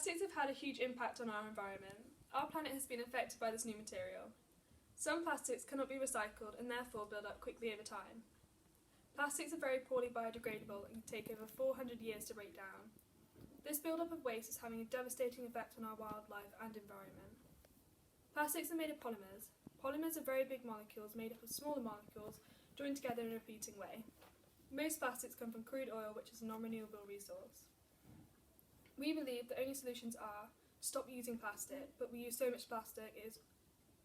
Plastics have had a huge impact on our environment. Our planet has been affected by this new material. Some plastics cannot be recycled and therefore build up quickly over time. Plastics are very poorly biodegradable and can take over 400 years to break down. This build-up of waste is having a devastating effect on our wildlife and environment. Plastics are made of polymers. Polymers are very big molecules made up of smaller molecules joined together in a repeating way. Most plastics come from crude oil, which is a non-renewable resource. We believe the only solutions are to stop using plastic, but we use so much plastic it is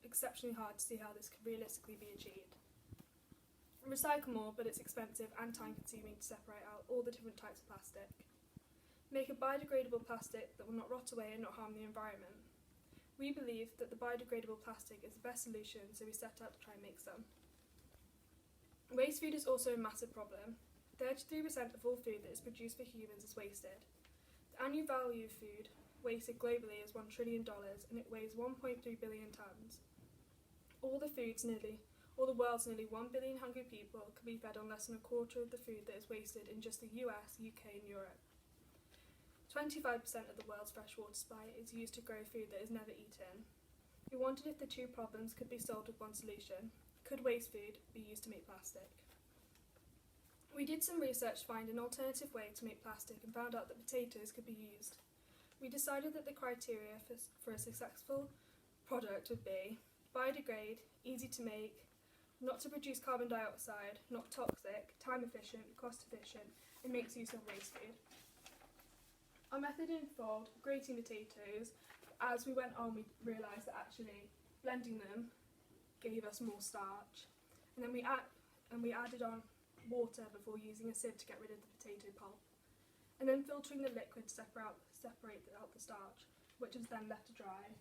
exceptionally hard to see how this could realistically be achieved. Recycle more, but it's expensive and time-consuming to separate out all the different types of plastic. Make a biodegradable plastic that will not rot away and not harm the environment. We believe that the biodegradable plastic is the best solution, so we set out to try and make some. Waste food is also a massive problem. 33% of all food that is produced for humans is wasted. The annual value of food wasted globally is $1 trillion and it weighs 1.3 billion tonnes. All the world's nearly 1 billion hungry people can be fed on less than a quarter of the food that is wasted in just the US, UK and Europe. 25% of the world's freshwater supply is used to grow food that is never eaten. We wondered if the two problems could be solved with one solution. Could waste food be used to make plastic? We did some research to find an alternative way to make plastic and found out that potatoes could be used. We decided that the criteria for a successful product would be biodegrade, easy to make, not to produce carbon dioxide, not toxic, time efficient, cost efficient, and makes use of waste food. Our method involved grating potatoes. As we went on, we realised that actually blending them gave us more starch, and then we added on water before using a sieve to get rid of the potato pulp, and then filtering the liquid to separate out the starch, which was then left to dry,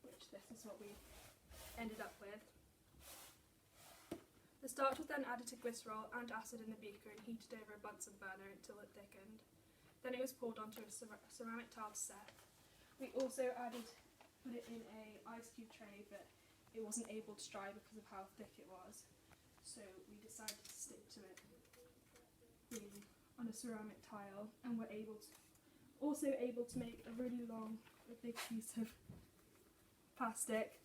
which this is what we ended up with. The starch was then added to glycerol and acid in a beaker and heated over a Bunsen burner until it thickened. Then it was poured onto a ceramic tile to set. We also put it in a ice cube tray, but it wasn't able to dry because of how thick it was. So we decided to stick to it being on a ceramic tile, and were also able to make a big piece of plastic,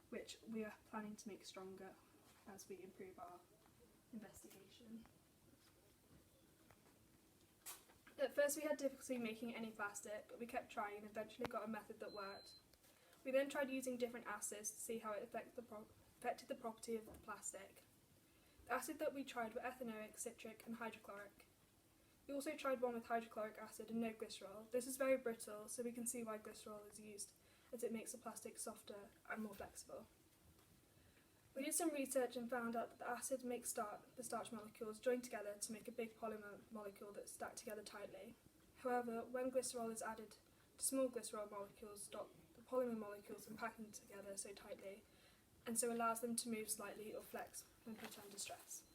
which we are planning to make stronger as we improve our investigation. At first we had difficulty making any plastic, but we kept trying and eventually got a method that worked. We then tried using different acids to see how it affected the property of the plastic. The acid that we tried were ethanoic, citric and hydrochloric. We also tried one with hydrochloric acid and no glycerol. This is very brittle, so we can see why glycerol is used, as it makes the plastic softer and more flexible. We did some research and found out that the acid makes the starch molecules join together to make a big polymer molecule that's stacked together tightly. However, when glycerol is added to small glycerol molecules, stop the polymer molecules from packing together so tightly, and so allows them to move slightly or flex when put under stress.